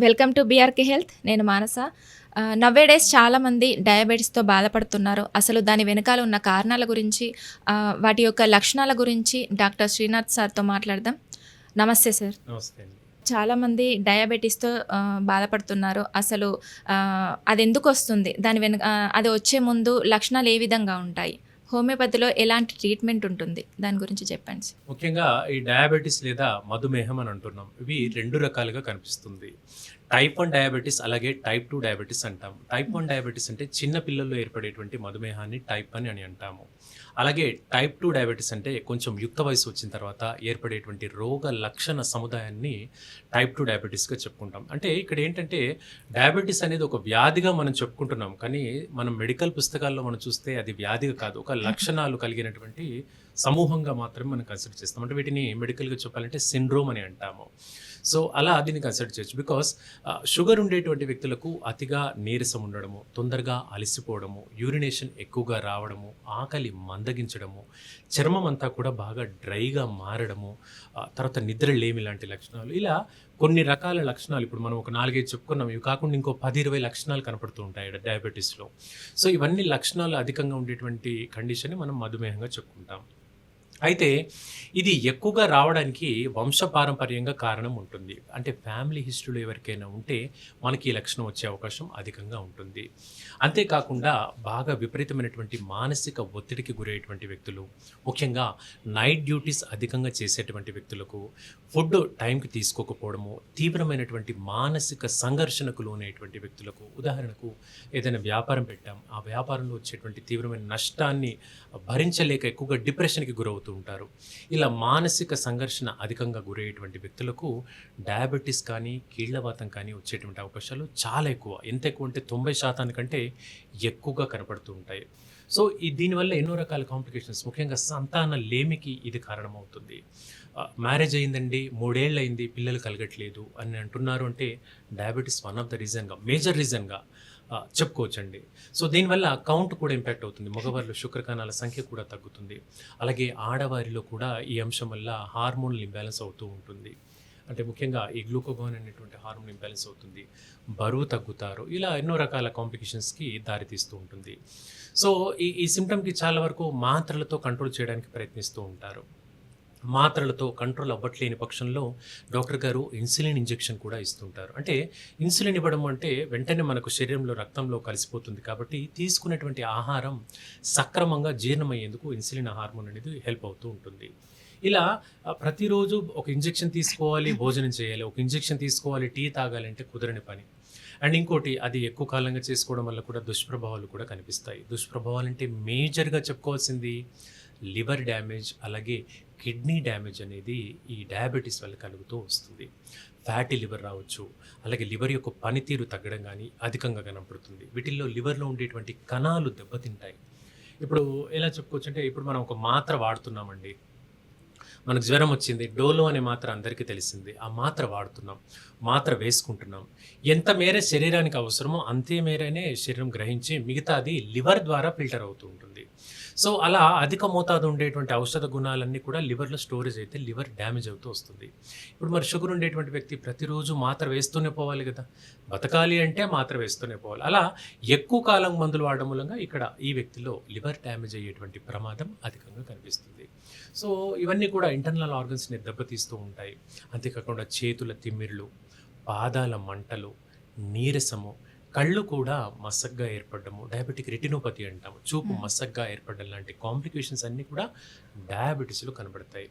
Welcome to BRK health. నేను మానస. Nowadays చాలామంది డయాబెటీస్‌తో బాధపడుతున్నారు. అసలు దాని వెనకాల ఉన్న కారణాల గురించి, వాటి యొక్క లక్షణాల గురించి డాక్టర్ శ్రీనాథ్ సార్‌తో మాట్లాడదాం. నమస్తే సార్. నమస్తే అండి. చాలామంది డయాబెటీస్‌తో బాధపడుతున్నారు. అసలు అదెందుకొస్తుంది? దాని అది వచ్చే ముందు లక్షణాలు ఏ విధంగా ఉంటాయి? హోమియోపతిలో ఎలాంటి ట్రీట్మెంట్ ఉంటుంది? దాని గురించి చెప్పండి సార్. ముఖ్యంగా ఈ డయాబెటిస్ లేదా మధుమేహం అని అంటున్నాం. ఇవి 2 రకాలుగా కనిపిస్తుంది. టైప్ 1 డయాబెటిస్ అలాగే టైప్ 2 డయాబెటిస్ అంటాం. టైప్ 1 డయాబెటిస్ అంటే చిన్న పిల్లల్లో ఏర్పడేటువంటి మధుమేహాన్ని టైప్ 1 అని అంటాము. అలాగే టైప్ 2 డయాబెటిస్ అంటే కొంచెం యుక్త వయసు వచ్చిన తర్వాత ఏర్పడేటువంటి రోగ లక్షణ సముదాయాన్ని టైప్ 2 డయాబెటిస్‌గా చెప్పుకుంటాం. అంటే ఇక్కడ ఏంటంటే డయాబెటిస్ అనేది ఒక వ్యాధిగా మనం చెప్పుకుంటున్నాం. కానీ మనం మెడికల్ పుస్తకాల్లో మనం చూస్తే అది వ్యాధిగా కాదు. ఒక లక్షణాలు కలిగినటువంటి సమూహంగా మాత్రమే మనం కన్సిడర్ చేస్తాం. అంటే వీటిని మెడికల్‌గా చెప్పాలంటే సిండ్రోమ్ అని అంటాము. సో అలా దీన్ని కన్సిడర్ చేయొచ్చు. బికాస్ షుగర్ ఉండేటువంటి వ్యక్తులకు అతిగా నీరసం ఉండడము, తొందరగా అలసిపోవడము, యూరినేషన్ ఎక్కువగా రావడము, ఆకలి మందగించడము, చర్మం అంతా కూడా బాగా డ్రైగా మారడము, తర్వాత నిద్రలేమి లాంటి లక్షణాలు, ఇలా కొన్ని రకాల లక్షణాలు ఇప్పుడు మనం ఒక 4, 5 చెప్పుకున్నాం. ఇవి కాకుండా ఇంకో 10, 20 లక్షణాలు కనపడుతూ ఉంటాయి డయాబెటీస్లో. సో ఇవన్నీ లక్షణాలు అధికంగా ఉండేటువంటి కండిషన్ని మనం మధుమేహంగా చెప్పుకుంటాం. అయితే ఇది ఎక్కువగా రావడానికి వంశపారంపర్యంగా కారణం ఉంటుంది. అంటే ఫ్యామిలీ హిస్టరీలో ఎవరికైనా ఉంటే మనకి ఈ లక్షణం వచ్చే అవకాశం అధికంగా ఉంటుంది. అంతేకాకుండా బాగా విపరీతమైనటువంటి మానసిక ఒత్తిడికి గురయ్యేటువంటి వ్యక్తులు, ముఖ్యంగా నైట్ డ్యూటీస్ అధికంగా చేసేటువంటి వ్యక్తులకు, ఫుడ్ టైంకి తీసుకోకపోవడము, తీవ్రమైనటువంటి మానసిక సంఘర్షణకు లోనయ్యేటువంటి వ్యక్తులకు, ఉదాహరణకు ఏదైనా వ్యాపారం పెట్టాం, ఆ వ్యాపారంలో వచ్చేటువంటి తీవ్రమైన నష్టాన్ని భరించలేక ఎక్కువగా డిప్రెషన్కి గురవుతూ ఉంటారు. ఇలా మానసిక సంఘర్షణ అధికంగా గురయ్యేటువంటి వ్యక్తులకు డయాబెటీస్ కానీ కీళ్లవాతం కానీ వచ్చేటువంటి అవకాశాలు చాలా ఎక్కువ. ఎంత ఎక్కువ అంటే 90% కంటే ఎక్కువగా కనపడుతూ ఉంటాయి. సో దీనివల్ల ఎన్నో రకాల కాంప్లికేషన్స్, ముఖ్యంగా సంతాన లేమికి ఇది కారణమవుతుంది. మ్యారేజ్ అయిందండి, 3 ఏళ్ళు అయింది, పిల్లలు కలగట్లేదు అని అంటున్నారు అంటే డయాబెటీస్ వన్ ఆఫ్ ద రీజన్గా, మేజర్ రీజన్గా చెప్పుకోవచ్చండి. సో దీనివల్ల కౌంట్ కూడా ఇంపాక్ట్ అవుతుంది. మగవారిలో శుక్రకణాల సంఖ్య కూడా తగ్గుతుంది. అలాగే ఆడవారిలో కూడా ఈ అంశం వల్ల హార్మోన్లు ఇంబ్యాలెన్స్ అవుతూ ఉంటుంది. అంటే ముఖ్యంగా ఈ గ్లూకోగోన్ అనేటువంటి హార్మోన్ ఇంబ్యాలెన్స్ అవుతుంది, బరువు తగ్గుతారు, ఇలా ఎన్నో రకాల కాంప్లికేషన్స్కి దారితీస్తూ ఉంటుంది. సో ఈ సిమ్టమ్కి చాలా వరకు మాత్రలతో కంట్రోల్ చేయడానికి ప్రయత్నిస్తూ ఉంటారు. మాత్రలతో కంట్రోల్ అవ్వట్లేని పక్షంలో డాక్టర్ గారు ఇన్సులిన్ ఇంజెక్షన్ కూడా ఇస్తుంటారు. అంటే ఇన్సులిన్ ఇవ్వడం అంటే వెంటనే మనకు శరీరంలో రక్తంలో కలిసిపోతుంది కాబట్టి తీసుకునేటువంటి ఆహారం సక్రమంగా జీర్ణమయ్యేందుకు ఇన్సులిన్ హార్మోన్ అనేది హెల్ప్ అవుతూ ఉంటుంది. ఇలా ప్రతిరోజు ఒక ఇంజెక్షన్ తీసుకోవాలి, భోజనం చేయాలి, ఒక ఇంజెక్షన్ తీసుకోవాలి, టీ తాగాలంటే కుదరని పని. అండ్ ఇంకోటి, అది ఎక్కువ కాలంగా చేసుకోవడం వల్ల కూడా దుష్ప్రభావాలు కూడా కనిపిస్తాయి. దుష్ప్రభావాలు అంటే మేజర్గా చెప్పుకోవాల్సింది లివర్ డ్యామేజ్, అలాగే కిడ్నీ డ్యామేజ్ అనేది ఈ డయాబెటీస్ వల్ల కలుగుతూ వస్తుంది. ఫ్యాటీ లివర్ రావచ్చు, అలాగే లివర్ యొక్క పనితీరు తగ్గడం కానీ అధికంగా కనపడుతుంది. వీటిల్లో లివర్లో ఉండేటువంటి కణాలు దెబ్బతింటాయి. ఇప్పుడు ఎలా చెప్పుకోవచ్చు అంటే, ఇప్పుడు మనం ఒక మాత్ర వాడుతున్నామండి, మనకు జ్వరం వచ్చింది, డోలో అనే మాత్ర అందరికీ తెలిసింది, ఆ మాత్ర వాడుతున్నాం, మాత్ర వేసుకుంటున్నాం. ఎంత మేర శరీరానికి అవసరమో అంతే మేరనే శరీరం గ్రహించి మిగతాది లివర్ ద్వారా ఫిల్టర్ అవుతూ ఉంటుంది. సో అలా అధిక మోతాదు ఉండేటువంటి ఔషధ గుణాలన్నీ కూడా లివర్లో స్టోరేజ్ అయితే లివర్ డ్యామేజ్ అవుతూ వస్తుంది. ఇప్పుడు మరి షుగర్ ఉండేటువంటి వ్యక్తి ప్రతిరోజు మాత్ర వేస్తూనే పోవాలి కదా, బతకాలి అంటే మాత్ర వేస్తూనే పోవాలి. అలా ఎక్కువ కాలం మందులు వాడడం మూలంగా ఇక్కడ ఈ వ్యక్తిలో లివర్ డ్యామేజ్ అయ్యేటువంటి ప్రమాదం అధికంగా కనిపిస్తుంది. సో ఇవన్నీ కూడా ఇంటర్నల్ ఆర్గన్స్ని దెబ్బతీస్తూ ఉంటాయి. అంతేకాకుండా చేతుల తిమ్మిర్లు, పాదాల మంటలు, నీరసము, కళ్ళు కూడా మసగ్గా ఏర్పడము, డయాబెటిక్ రెటినోపతి అంటాము, చూపు మసగ్గా ఏర్పడడం లాంటి కాంప్లికేషన్స్ అన్నీ కూడా డయాబెటీస్లో కనబడతాయి.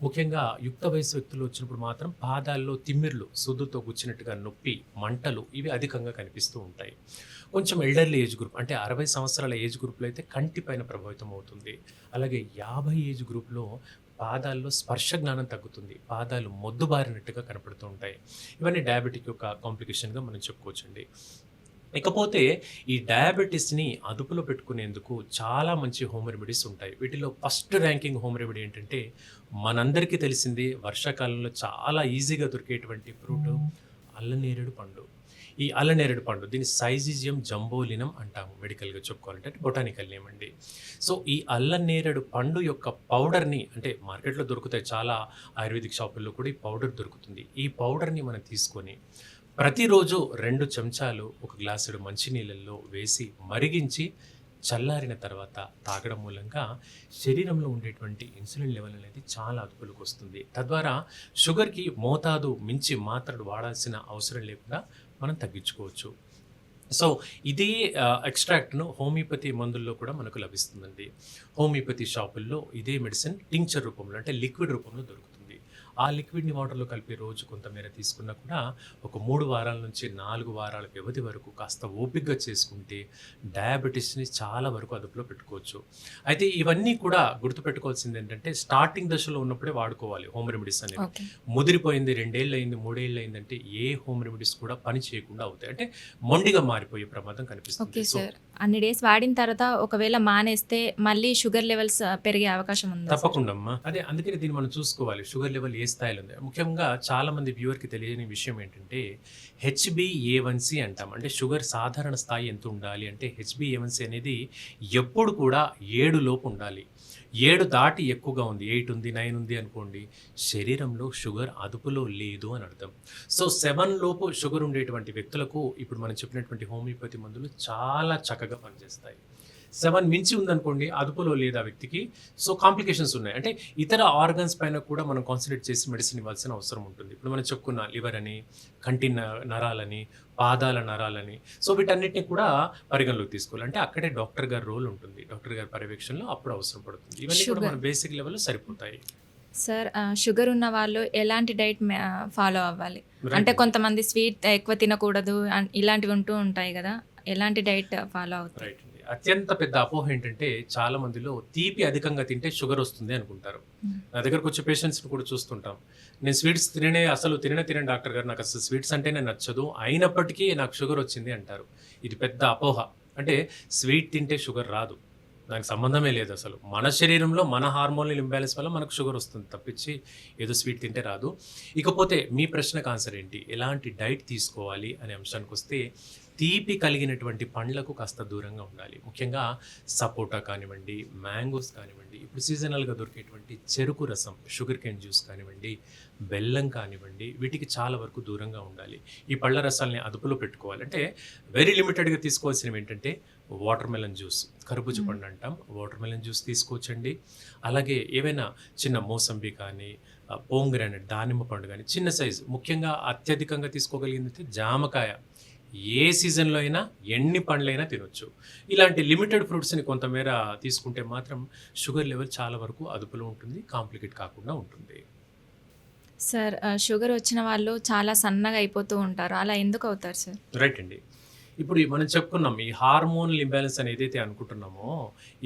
ముఖ్యంగా యుక్త వయసు వ్యక్తులు వచ్చినప్పుడు మాత్రం పాదాల్లో తిమ్మిర్లు, సుద్దుతో గుచ్చినట్టుగా నొప్పి, మంటలు ఇవి అధికంగా కనిపిస్తూ ఉంటాయి. కొంచెం ఎల్డర్లీ ఏజ్ గ్రూప్ అంటే 60 సంవత్సరాల ఏజ్ గ్రూప్లో అయితే కంటి పైన ప్రభావితం అవుతుంది. అలాగే 50 ఏజ్ గ్రూప్లో పాదాల్లో స్పర్శ జ్ఞానం తగ్గుతుంది, పాదాలు మొద్దుబారినట్టుగా కనపడుతూ ఉంటాయి. ఇవన్నీ డయాబెటిక్ యొక్క కాంప్లికేషన్గా మనం చెప్పుకోవచ్చండి. ఇకపోతే ఈ డయాబెటీస్ని అదుపులో పెట్టుకునేందుకు చాలా మంచి హోమ్ రెమెడీస్ ఉంటాయి. వీటిలో ఫస్ట్ ర్యాంకింగ్ హోమ్ రెమెడీ ఏంటంటే, మనందరికీ తెలిసింది, వర్షాకాలంలో చాలా ఈజీగా దొరికేటువంటి ఫ్రూట్ అల్లనేరేడు పండు. ఈ అల్లనేరేడు పండు, దీన్ని సైజిజియం జంబోలినం అంటాము మెడికల్గా చెప్పుకోవాలంటే, బొటానికల్ నేమ్ అండి. సో ఈ అల్లనేరేడు పండు యొక్క పౌడర్ని, అంటే మార్కెట్లో దొరుకుతాయి, చాలా ఆయుర్వేదిక్ షాపుల్లో కూడా ఈ పౌడర్ దొరుకుతుంది. ఈ పౌడర్ని మనం తీసుకొని ప్రతిరోజు 2 చెంచాలు ఒక గ్లాసుడు మంచినీళ్ళల్లో వేసి మరిగించి చల్లారిన తర్వాత తాగడం మూలంగా శరీరంలో ఉండేటువంటి ఇన్సులిన్ లెవెల్ అనేది చాలా అదుపులోకి వస్తుంది. తద్వారా షుగర్‌కి మోతాదు మించి మాత్రలు వాడాల్సిన అవసరం లేకుండా మనం తగ్గించుకోవచ్చు. సో ఇదే ఎక్స్ట్రాక్ట్‌ను హోమియోపతి మందుల్లో కూడా మనకు లభిస్తుందండి. హోమియోపతి షాపుల్లో ఇదే మెడిసిన్ టింక్చర్ రూపంలో అంటే లిక్విడ్ రూపంలో దొరుకుతుంది. ఆ లిక్విడ్‌ని వాటర్‌లో కలిపి రోజు కొంతమేర తీసుకున్నా కూడా ఒక 3 వారాల నుంచి 4 వారాల వ్యవధి వరకు కాస్త ఓపికగా చేసుకుంటే డయాబెటిస్‌ని చాలా వరకు అదుపులో పెట్టుకోవచ్చు. అయితే ఇవన్నీ కూడా గుర్తుపెట్టుకోవాల్సింది ఏంటంటే స్టార్టింగ్ దశలో ఉన్నప్పుడే వాడుకోవాలి హోమ్ రెమెడీస్ అనేవి. ఓకే. ముదిరిపోయింది 2 ఏళ్ళు అయింది, 3 ఏళ్ళు అయిందంటే ఏ హోమ్ రెమెడీస్ కూడా పని చేయకుండా అవుతాయి. అంటే మొండిగా మారిపోయే ప్రమాదం కనిపిస్తుంది. Okay so sir. అన్ని డేస్ వాడిన తర్వాత ఒకవేళ మానేస్తే మళ్ళీ షుగర్ లెవెల్స్ పెరిగే అవకాశం ఉందా సార్? తప్పకుండా అమ్మా. అదే అందుకనే దీన్ని మనం చూసుకోవాలి. షుగర్ లెవెల్ ఏ స్థాయిలో ఉంది. ముఖ్యంగా చాలా మంది వ్యూవర్‌కి తెలియని విషయం ఏంటంటే హెచ్‌బీఏవన్సీ అంటాం. అంటే షుగర్ సాధారణ స్థాయి ఎంత ఉండాలి అంటే హెచ్‌బీఏవన్సీ అనేది ఎప్పుడు కూడా 7 లోపు ఉండాలి. 7 దాటి ఎక్కువగా ఉంది, 8 ఉంది, 9 ఉంది అనుకోండి, శరీరంలో షుగర్ అదుపులో లేదు అని అర్థం. సో 7 లోపు షుగర్ ఉండేటువంటి వ్యక్తులకు ఇప్పుడు మనం చెప్పినటువంటి హోమియోపతి మందులు చాలా చక్కగా పనిచేస్తాయి. 7 మించి ఉందనుకోండి, అదుపులో లేదు ఆ వ్యక్తికి. సో కాంప్లికేషన్స్ ఉన్నాయి. అంటే ఇతర ఆర్గన్స్ పైన కూడా మనం కాన్సంట్రేట్ చేసి మెడిసిన్ ఇవ్వాల్సిన అవసరం ఉంటుంది. ఇప్పుడు మనం చెప్పుకున్న లివర్ అని, కంటి నరాలని, పాదాల నరాలని, సో వీటన్నిటిని కూడా పరిగణలోకి తీసుకోవాలి. అంటే అక్కడే డాక్టర్ గారి రోల్ ఉంటుంది. డాక్టర్ గారి పర్యవేక్షణలో అప్పుడు అవసరం పడుతుంది. ఇవన్నీ కూడా మన బేసిక్ లెవెల్లో సరిపోతాయి. సార్ షుగర్ ఉన్న వాళ్ళు ఎలాంటి డైట్ ఫాలో అవ్వాలి? Right. అంటే కొంతమంది స్వీట్ ఎక్కువ తినకూడదు ఇలాంటివి ఉంటూ ఉంటాయి కదా, ఎలాంటి డైట్ ఫాలో అవుతారు? రైట్ అండి. అత్యంత పెద్ద అపోహ ఏంటంటే చాలా మందిలో తీపి అధికంగా తింటే షుగర్ వస్తుంది అనుకుంటారు. నా దగ్గరకు వచ్చే పేషెంట్స్ని కూడా చూస్తుంటాం. నేను స్వీట్స్ అసలు తినని డాక్టర్ గారు, నాకు అసలు స్వీట్స్ అంటేనే నచ్చదు, అయినప్పటికీ నాకు షుగర్ వచ్చింది అంటారు. ఇది పెద్ద అపోహ. అంటే స్వీట్ తింటే షుగర్ రాదు, దానికి సంబంధమే లేదు. అసలు మన శరీరంలో మన హార్మోనల్ ఇంబ్యాలెన్స్ వల్ల మనకు షుగర్ వస్తుంది తప్పించి ఏదో స్వీట్ తింటే రాదు. ఇకపోతే మీ ప్రశ్నకు ఆన్సర్ ఏంటి, ఎలాంటి డైట్ తీసుకోవాలి అనే అంశానికి వస్తే తీపి కలిగినటువంటి పండ్లకు కాస్త దూరంగా ఉండాలి. ముఖ్యంగా సపోటా కానివ్వండి, మ్యాంగోస్ కానివ్వండి, ఇప్పుడు సీజనల్గా దొరికేటువంటి చెరుకు రసం, షుగర్ కేన్ జ్యూస్ కానివ్వండి, బెల్లం కానివ్వండి, వీటికి చాలా వరకు దూరంగా ఉండాలి. ఈ పళ్ళ రసాలని అదుపులో పెట్టుకోవాలి. అంటే వెరీ లిమిటెడ్గా తీసుకోవాల్సినవి ఏంటంటే వాటర్ మెలన్ జ్యూస్, కర్బూజ పండు అంటాం, వాటర్ మెలన్ జ్యూస్ తీసుకోవచ్చండి. అలాగే ఏవైనా చిన్న మోసంబి కానీ, పోంగ్రానైట్ దానిమ్మ పండు కానీ చిన్న సైజు, ముఖ్యంగా అత్యధికంగా తీసుకోగలిగింది జామకాయ. ఏ సీజన్లో అయినా ఎన్ని పండ్లైనా తినొచ్చు. ఇలాంటి లిమిటెడ్ ఫ్రూట్స్ని కొంతమేర తీసుకుంటే మాత్రం షుగర్ లెవెల్ చాలా వరకు అదుపులో ఉంటుంది, కాంప్లికేట్ కాకుండా ఉంటుంది. సార్ షుగర్ వచ్చిన వాళ్ళు చాలా సన్నగా అయిపోతూ ఉంటారు, అలా ఎందుకు అవుతారు సార్? రైట్ అండి. ఇప్పుడు మనం చెప్పుకున్నాం ఈ హార్మోనల్ ఇంబ్యాలెన్స్ అని ఏదైతే అనుకుంటున్నామో,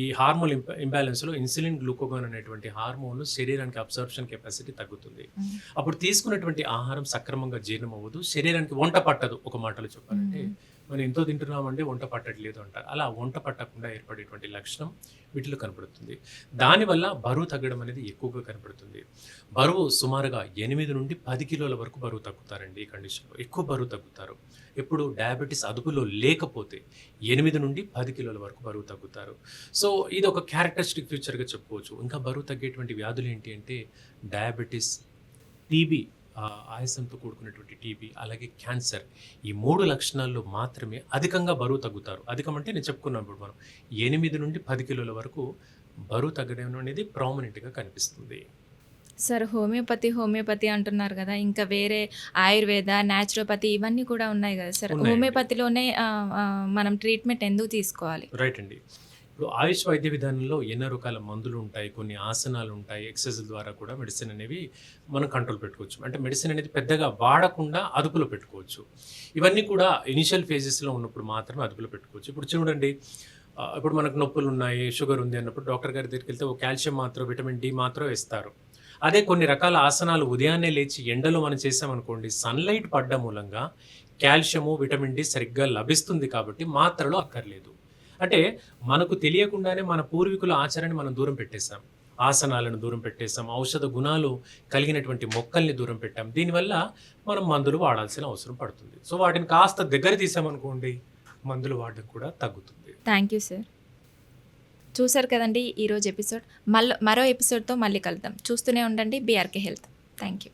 ఈ హార్మోన్ ఇంబ్యాలెన్స్లో ఇన్సులిన్, గ్లూకోగోన్ అనేటువంటి హార్మోన్లు శరీరానికి అబ్జర్ప్షన్ కెపాసిటీ తగ్గుతుంది. అప్పుడు తీసుకున్నటువంటి ఆహారం సక్రమంగా జీర్ణం అవ్వదు, శరీరానికి వంట పట్టదు. ఒక మాటలో చెప్పాలంటే మనం ఎంతో తింటున్నామంటే వంట పట్టట్లేదు అంటారు. అలా వంట పట్టకుండా ఏర్పడేటువంటి లక్షణం వీటిలో కనపడుతుంది. దానివల్ల బరువు తగ్గడం అనేది ఎక్కువగా కనపడుతుంది. బరువు సుమారుగా 8 నుండి 10 కిలోల వరకు బరువు తగ్గుతారండి. ఈ కండిషన్లో ఎక్కువ బరువు తగ్గుతారు. ఎప్పుడు డయాబెటీస్ అదుపులో లేకపోతే 8 నుండి 10 కిలోల వరకు బరువు తగ్గుతారు. సో ఇది ఒక క్యారెక్టరిస్టిక్ ఫీచర్గా చెప్పుకోవచ్చు. ఇంకా బరువు తగ్గేటువంటి వ్యాధులు ఏంటి అంటే డయాబెటీస్, టీబీ, ఆయాసంతో కూడుకున్నటువంటి టీబీ, అలాగే క్యాన్సర్. ఈ 3 లక్షణాల్లో మాత్రమే అధికంగా బరువు తగ్గుతారు. అధికం అంటే నేను చెప్పుకున్నాను, ఇప్పుడు మనం 8 నుండి 10 కిలోల వరకు బరువు తగ్గడం అనేది ప్రామినెంట్గా కనిపిస్తుంది. సార్ హోమియోపతి అంటున్నారు కదా, ఇంకా వేరే ఆయుర్వేద, న్యాచురోపతి ఇవన్నీ కూడా ఉన్నాయి కదా సార్, ఉన్నాయండి. హోమియోపతిలోనే మనం ట్రీట్మెంట్ ఎందుకు తీసుకోవాలి? రైట్ అండి. ఇప్పుడు ఆయుష్ వైద్య విధానంలో ఎన్నో రకాల మందులు ఉంటాయి, కొన్ని ఆసనాలు ఉంటాయి, ఎక్సర్సైజ్ ద్వారా కూడా మెడిసిన్ అనేవి మనం కంట్రోల్ పెట్టుకోవచ్చు. అంటే మెడిసిన్ అనేది పెద్దగా వాడకుండా అదుపులో పెట్టుకోవచ్చు. ఇవన్నీ కూడా ఇనిషియల్ ఫేజెస్లో ఉన్నప్పుడు మాత్రమే అదుపులో పెట్టుకోవచ్చు. ఇప్పుడు చూడండి, ఇప్పుడు మనకు నొప్పులు ఉన్నాయి, షుగర్ ఉంది అన్నప్పుడు డాక్టర్ గారి దగ్గరికి వెళ్తే ఒక కాల్షియం మాత్రం, విటమిన్ డి మాత్రం ఇస్తారు. అదే కొన్ని రకాల ఆసనాలు ఉదయాన్నే లేచి ఎండలో మనం చేసామనుకోండి, సన్లైట్ పడ్డ మూలంగా కాల్షియము, విటమిన్ డి సరిగ్గా లభిస్తుంది కాబట్టి మాత్రలు అక్కర్లేదు. అంటే మనకు తెలియకుండానే మన పూర్వీకుల ఆచరణని మనం దూరం పెట్టేశాం. ఆసనాలను దూరం పెట్టేశాం, ఔషధ గుణాలు కలిగినటువంటి మొక్కల్ని దూరం పెట్టాం. దీనివల్ల మనం మందులు వాడాల్సిన అవసరం పడుతుంది. సో వాటిని కాస్త దగ్గర తీసామనుకోండి, మందులు వాడడం కూడా తగ్గుతుంది. Thank you sir. చూసారు కదండి ఈరోజు ఎపిసోడ్. మరో ఎపిసోడ్తో మళ్ళీ కలుద్దాం. చూస్తూనే ఉండండి బీఆర్కే హెల్త్. Thank you.